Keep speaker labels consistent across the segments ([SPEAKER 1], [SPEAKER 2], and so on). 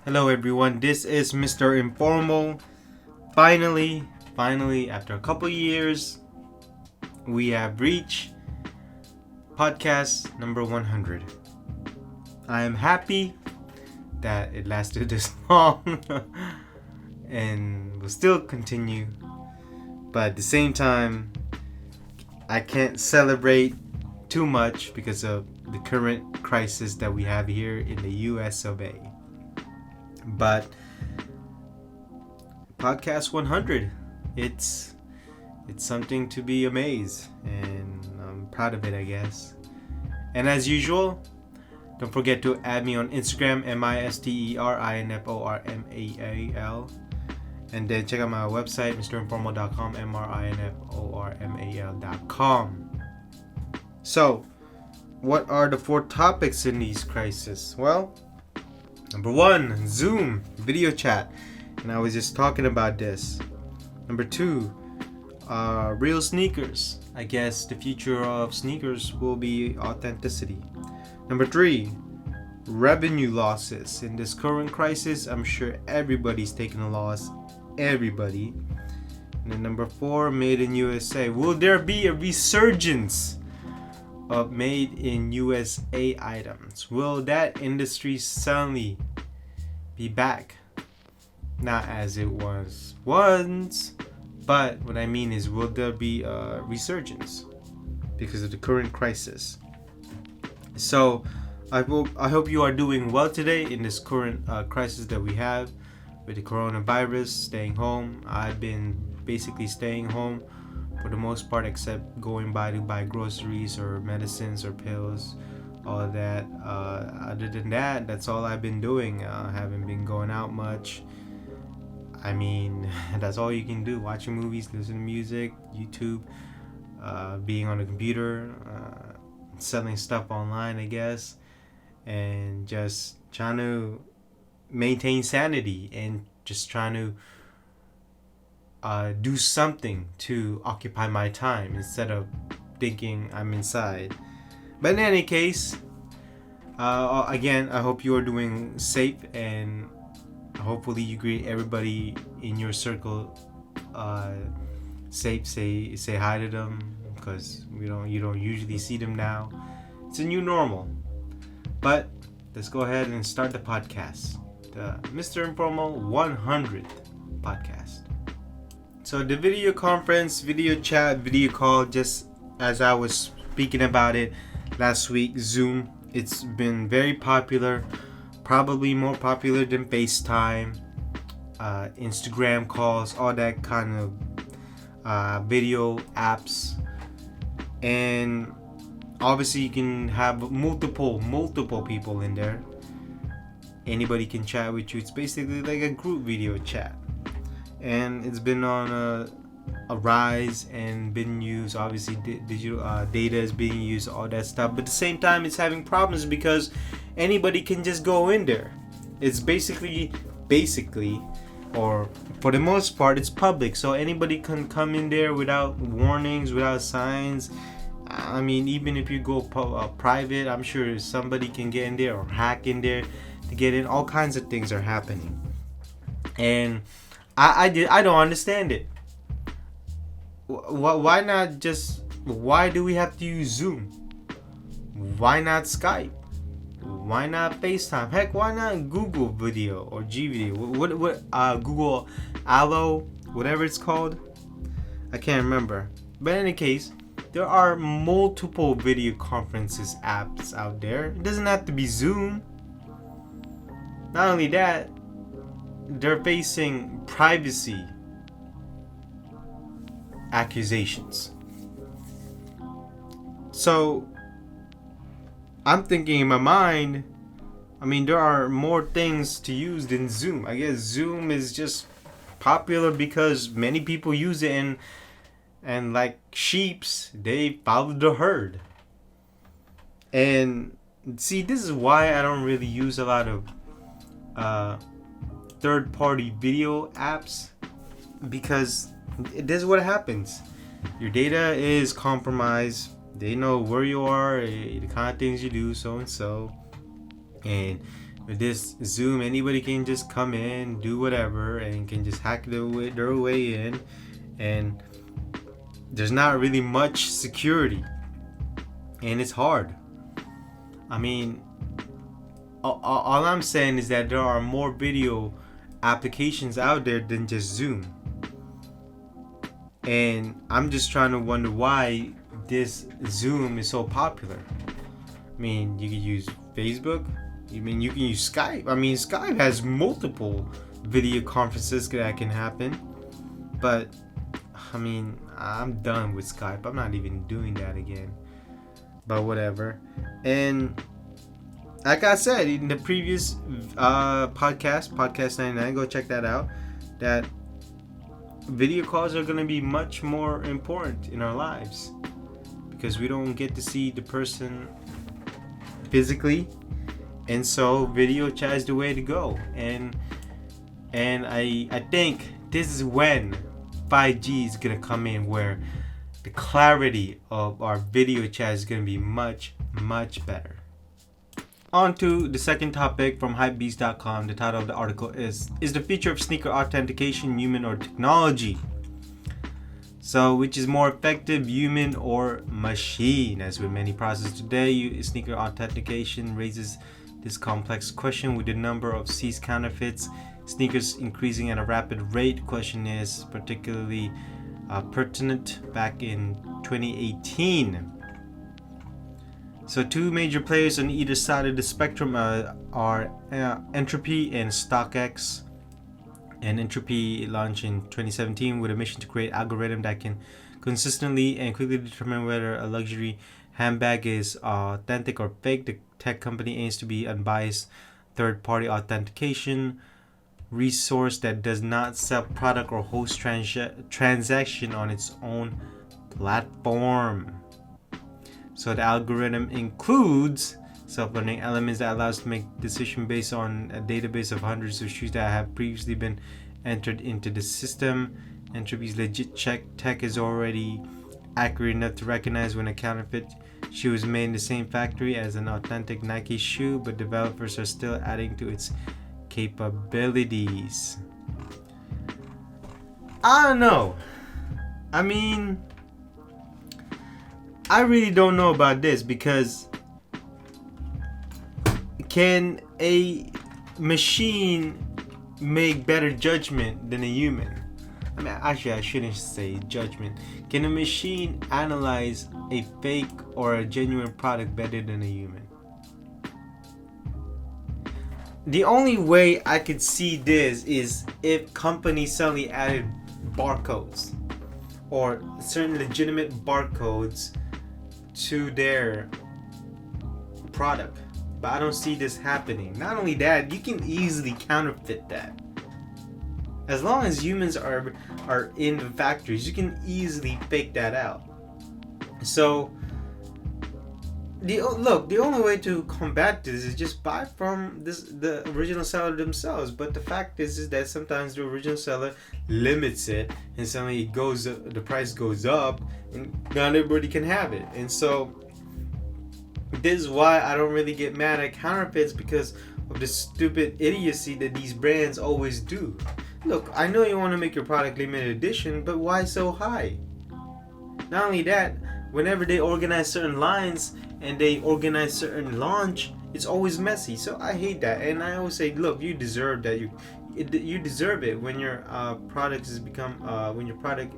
[SPEAKER 1] Hello everyone, this is Mr. Informal. Finally, after a couple years, we have reached podcast number 100. I am happy that it lasted this long and will still continue. But at the same time, I can't celebrate too much because of the current crisis that we have here in the US of A. But podcast 100, it's something to be amazed, and I'm proud of it, I guess. And as usual, don't forget to add me on Instagram, MisterInformal, and then check out my website, mrinformal.com, mrinformal.com. So, what are the 4 topics in these crises? Well, number 1, Zoom video chat, and I was just talking about this. Number 2, real sneakers. I guess the future of sneakers will be authenticity. Number 3, revenue losses. In this current crisis, I'm sure everybody's taking a loss. Everybody. And then number 4, made in USA. Will there be a resurgence of made in USA items? Will that industry suddenly be back? Not as it was once, but what I mean is, will there be a resurgence because of the current crisis? So I hope you are doing well today in this current crisis that we have with the coronavirus, staying home. I've been basically staying home for the most part, except going by to buy groceries or medicines or pills, all of that. Other than that, that's all I've been doing. Haven't been going out much. I mean, that's all you can do: watching movies, listening to music, YouTube, being on the computer, selling stuff online, I guess, and just trying to maintain sanity and just trying to do something to occupy my time instead of thinking I'm inside. But in any case, again, I hope you are doing safe, and hopefully you greet everybody in your circle safe. Say hi to them, because you don't usually see them now. It's a new normal. But let's go ahead and start the podcast, the Mr. Informal 100th podcast. So the video conference, video chat, video call, just as I was speaking about it last week, Zoom, it's been very popular, probably more popular than FaceTime, Instagram calls, all that kind of video apps. And obviously you can have multiple people in there. Anybody can chat with you. It's basically like a group video chat. And it's been on a rise and been used. Obviously, digital data is being used, all that stuff. But at the same time, it's having problems because anybody can just go in there. It's basically, or for the most part, it's public. So anybody can come in there without warnings, without signs. I mean, even if you go private, I'm sure somebody can get in there or hack in there to get in. All kinds of things are happening. And I don't understand it. Why not just? Why do we have to use Zoom? Why not Skype? Why not FaceTime? Heck, why not Google Video or G Video? What Google Allo, whatever it's called. I can't remember. But in any case, there are multiple video conferences apps out there. It doesn't have to be Zoom. Not only that, they're facing privacy accusations. So I'm thinking in my mind, I mean, there are more things to use than Zoom. I guess Zoom is just popular because many people use it, and like sheeps, they follow the herd. And see, this is why I don't really use a lot of third-party video apps, because this is what happens. Your data is compromised. They know where you are, the kind of things you do, so and so. And with this Zoom, anybody can just come in, do whatever, and can just hack their way in, and there's not really much security, and it's hard. I mean, all I'm saying is that there are more video applications out there than just Zoom, and I'm just trying to wonder why this Zoom is so popular. I mean, you can use Facebook. I mean, you can use Skype. I mean, Skype has multiple video conferences that can happen. But, I mean, I'm done with Skype. I'm not even doing that again. But whatever. And, like I said in the previous podcast 99, go check that out, that video calls are going to be much more important in our lives. Because we don't get to see the person physically, and so video chat is the way to go. And I think this is when 5G is gonna come in, where the clarity of our video chat is gonna be much better. On to the second topic from hypebeast.com. The title of the article is the feature of sneaker authentication human or technology? So, which is more effective, human or machine? As with many processes today, sneaker authentication raises this complex question with the number of seized counterfeits sneakers increasing at a rapid rate. Question is particularly pertinent back in 2018. So, two major players on either side of the spectrum are Entropy and StockX. And Entropy launched in 2017 with a mission to create an algorithm that can consistently and quickly determine whether a luxury handbag is authentic or fake. The tech company aims to be unbiased third-party authentication resource that does not sell product or host transaction on its own platform. So the algorithm includes self-learning elements that allows to make decisions based on a database of hundreds of shoes that have previously been entered into the system. Entropy's legit check tech is already accurate enough to recognize when a counterfeit shoe is made in the same factory as an authentic Nike shoe, but developers are still adding to its capabilities. I don't know. I mean, I really don't know about this, because can a machine make better judgment than a human? I mean, actually, I shouldn't say judgment. Can a machine analyze a fake or a genuine product better than a human? The only way I could see this is if companies suddenly added barcodes or certain legitimate barcodes to their product. But I don't see this happening. Not only that, you can easily counterfeit that. As long as humans are in the factories, you can easily fake that out. So, the only way to combat this is just buy from the original seller themselves. But the fact is that sometimes the original seller limits it, and suddenly the price goes up, and not everybody can have it. And so, this is why I don't really get mad at counterfeits, because of the stupid idiocy that these brands always do. Look, I know you want to make your product limited edition, but why so high? Not only that, whenever they organize certain lines and they organize certain launch, it's always messy. So I hate that, and I always say, look, you deserve that. You deserve it when your product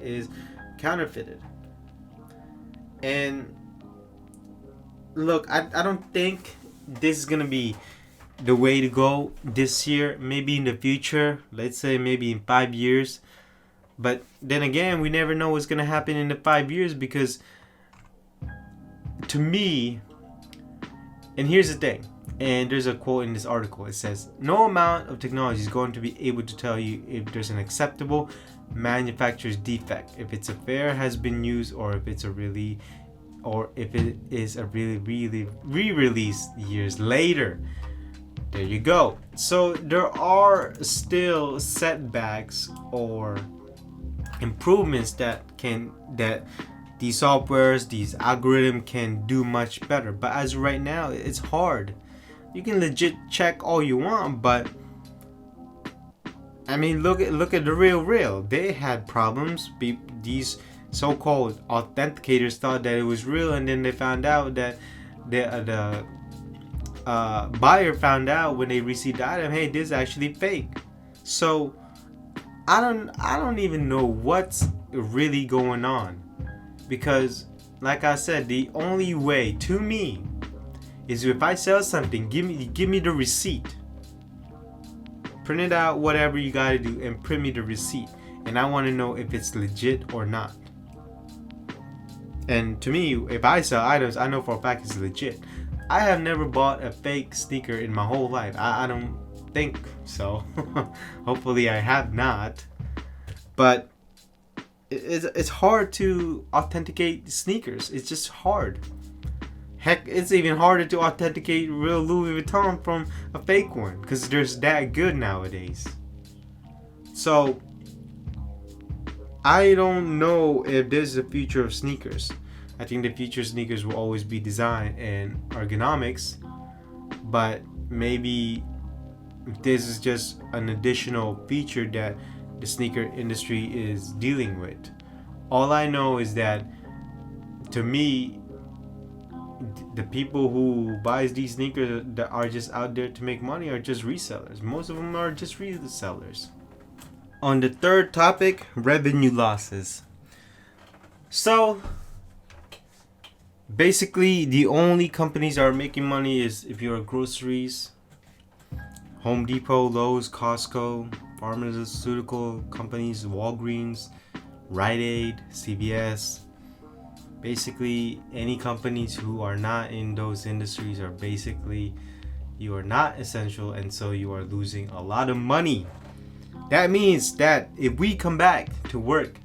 [SPEAKER 1] is counterfeited. And look, I don't think this is gonna be the way to go this year. Maybe in the future, let's say maybe in 5 years. But then again, we never know what's gonna happen in the 5 years, because to me, and here's the thing, and there's a quote in this article. It says, no amount of technology is going to be able to tell you if there's an acceptable manufacturer's defect, if it's a fair has been used, or if it is a really re-release years later. There you go. So there are still setbacks or improvements that these softwares, these algorithms can do much better. But as of right now, it's hard. You can legit check all you want, but I mean, look at the real. They had problems. These so-called authenticators thought that it was real, and then they found out that the buyer found out when they received the item, hey, this is actually fake. So I don't even know what's really going on, because like I said, the only way to me is if I sell something, give me the receipt. Print it out, whatever you gotta do, and print me the receipt. And I want to know if it's legit or not. And to me, if I sell items, I know for a fact it's legit. I have never bought a fake sneaker in my whole life. I don't think so. Hopefully I have not. But it's hard to authenticate sneakers. It's just hard. Heck, it's even harder to authenticate real Louis Vuitton from a fake one, because they're that good nowadays. So I don't know if there's a future of sneakers. I think the future of sneakers will always be design and ergonomics, but maybe this is just an additional feature that the sneaker industry is dealing with. All I know is that, to me, the people who buys these sneakers that are just out there to make money are just resellers. Most of them are just resellers. On the third topic, revenue losses. So basically, the only companies that are making money is if you're groceries, Home Depot, Lowe's, Costco, pharmaceutical companies, Walgreens, Rite Aid, CVS. Basically, any companies who are not in those industries are basically, you are not essential, and so you are losing a lot of money. That means that if we come back to work,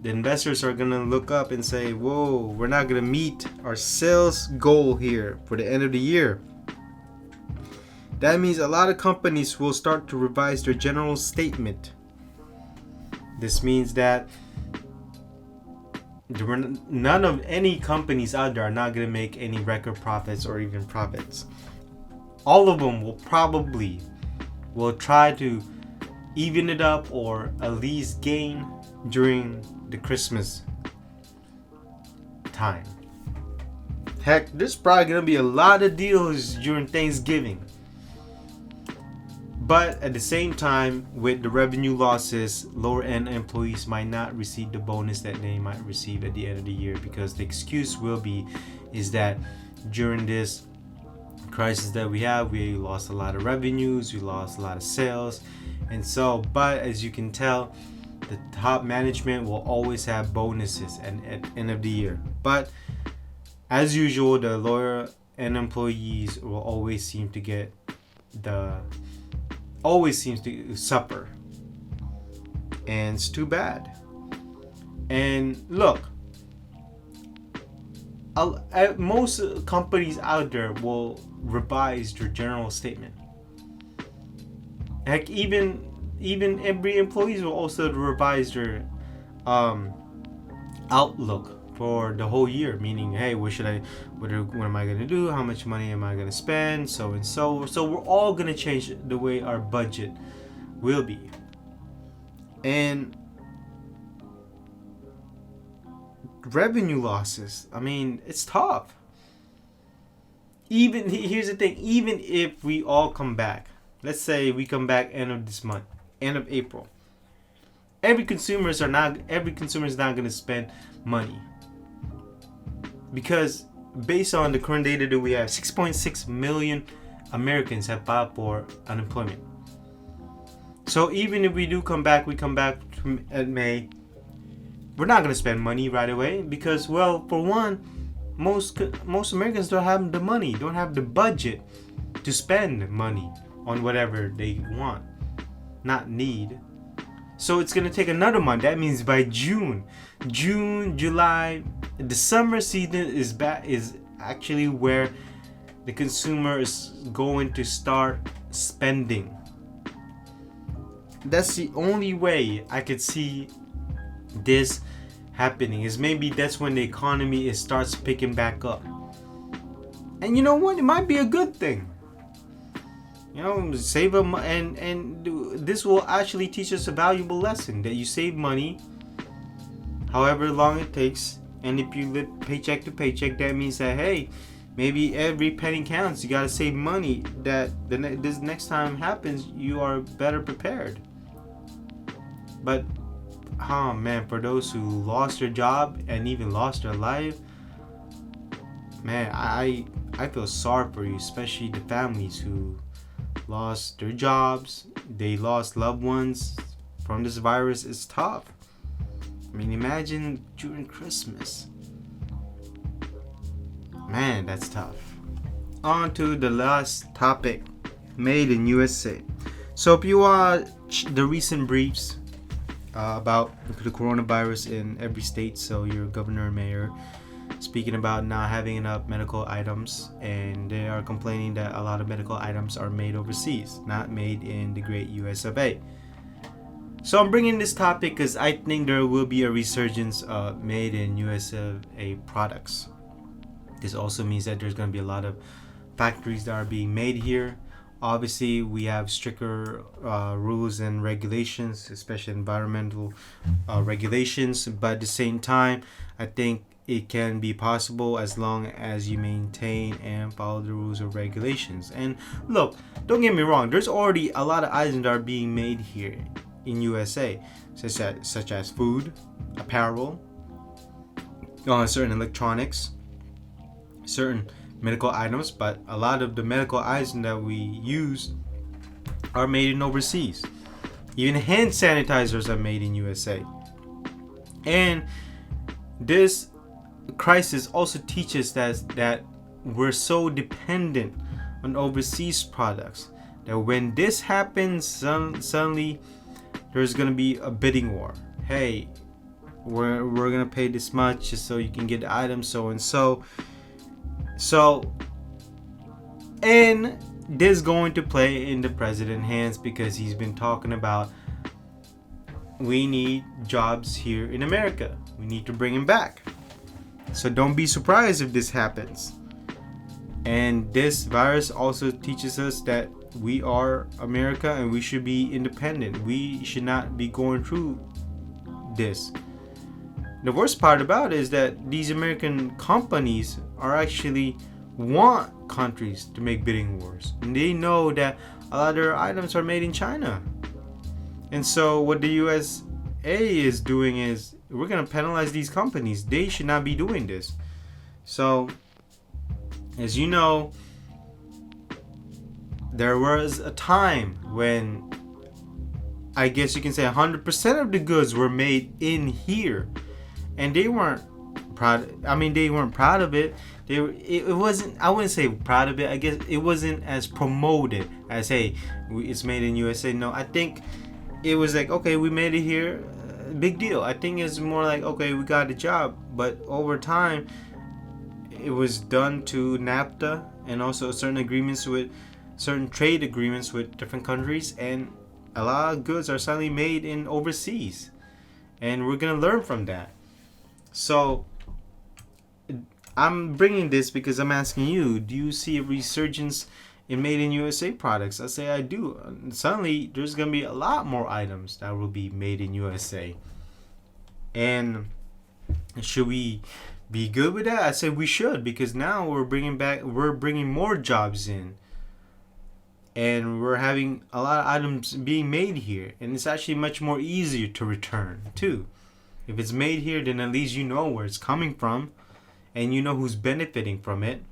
[SPEAKER 1] the investors are gonna look up and say, whoa, we're not gonna meet our sales goal here for the end of the year. That means a lot of companies will start to revise their general statement. This means that none of any companies out there are not going to make any record profits or even profits. All of them will try to even it up or at least gain during the Christmas time. Heck, there's probably going to be a lot of deals during Thanksgiving. But at the same time, with the revenue losses, lower end employees might not receive the bonus that they might receive at the end of the year, because the excuse will be is that during this crisis that we have, we lost a lot of revenues, we lost a lot of sales, and so, but as you can tell, the top management will always have bonuses at the end of the year. But as usual, the lower end employees will always seem to suffer, and it's too bad. And look, most companies out there will revise their general statement. Heck, even every employees will also revise their outlook for the whole year, meaning, hey, what am I gonna do, how much money am I gonna spend, so we're all gonna change the way our budget will be. And revenue losses, I mean, it's tough. Here's the thing, even if we all come back, let's say we come back end of this month, end of April, every consumer is not going to spend money, because based on the current data that we have, 6.6 million Americans have filed for unemployment. So even if we do come back, at May, we're not going to spend money right away, because, well, for one, most Americans don't have the money, don't have the budget to spend money on whatever they want, not need. So it's going to take another month. That means by June, July, the summer season is actually where the consumer is going to start spending. That's the only way I could see this happening, is maybe that's when the economy starts picking back up. And you know what? It might be a good thing. Save them, and this will actually teach us a valuable lesson that you save money, however long it takes. And if you live paycheck to paycheck, that means that, hey, maybe every penny counts. You gotta save money that this next time happens, you are better prepared. But, oh man, for those who lost their job and even lost their life, man, I feel sorry for you, especially the families who lost their jobs. They lost loved ones from this virus. It's tough. I mean, imagine during Christmas. Man, that's tough. On to the last topic, made in USA. So if you watch the recent briefs about the coronavirus in every state, so your governor and mayor speaking about not having enough medical items, and they are complaining that a lot of medical items are made overseas, not made in the great US of A. So I'm bringing this topic because I think there will be a resurgence of made in USA products. This also means that there's going to be a lot of factories that are being made here. Obviously, we have stricter rules and regulations, especially environmental regulations. But at the same time, I think it can be possible as long as you maintain and follow the rules or regulations. And look, don't get me wrong, there's already a lot of items that are being made here in USA, such as food, apparel, certain electronics, certain medical items. But a lot of the medical items that we use are made in overseas. Even hand sanitizers are made in USA. And this crisis also teaches that we're so dependent on overseas products that when this happens, suddenly there's gonna be a bidding war. Hey, we're gonna pay this much just so you can get the item, so and so. And this is going to play in the president's hands because he's been talking about we need jobs here in America. We need to bring them back. So don't be surprised if this happens. And this virus also teaches us that we are America and we should be independent. We should not be going through this. The worst part about it is that these American companies are actually want countries to make bidding wars. And they know that a lot of their items are made in China. And so what the USA is doing is we're going to penalize these companies. They should not be doing this. So, as you know, there was a time when I guess you can say 100% of the goods were made in here. And they weren't proud. I mean, they weren't proud of it. It wasn't, I wouldn't say proud of it. I guess it wasn't as promoted as, hey, it's made in USA. No, I think it was like, okay, we made it here. Big deal. I think it's more like, okay, we got a job. But over time, it was done to NAFTA and also certain trade agreements with different countries, and a lot of goods are suddenly made in overseas, and we're gonna learn from that. So I'm bringing this because I'm asking you, do you see a resurgence in made in USA products? I say I do. Suddenly there's gonna be a lot more items that will be made in USA. And should we be good with that? I say we should, because now we're bringing more jobs in, and we're having a lot of items being made here, and it's actually much more easier to return too. If it's made here, then at least you know where it's coming from and you know who's benefiting from it.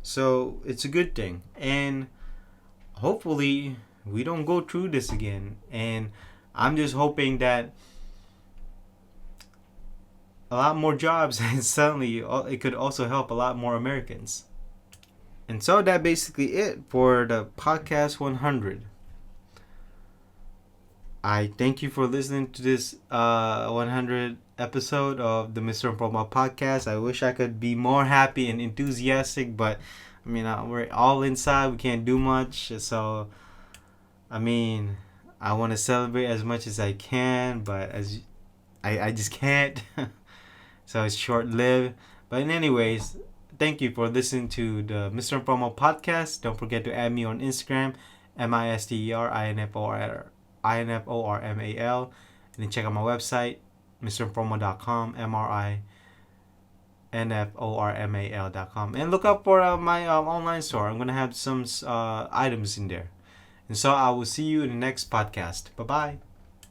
[SPEAKER 1] So it's a good thing, and hopefully we don't go through this again. And I'm just hoping that a lot more jobs, and suddenly it could also help a lot more Americans. And so that basically it for the podcast 100. I thank you for listening to this 100 episode of the Mr. Informal podcast. I wish I could be more happy and enthusiastic, but I mean, we're all inside. We can't do much. So, I mean, I want to celebrate as much as I can, but I just can't. So it's short-lived. But anyways, thank you for listening to the Mr. Informal podcast. Don't forget to add me on Instagram MISTERINFORMAL. And then check out my website, mrinformal.com, MRINFORMAL.com. And look up for my online store. I'm going to have some items in there. And so I will see you in the next podcast. Bye-bye.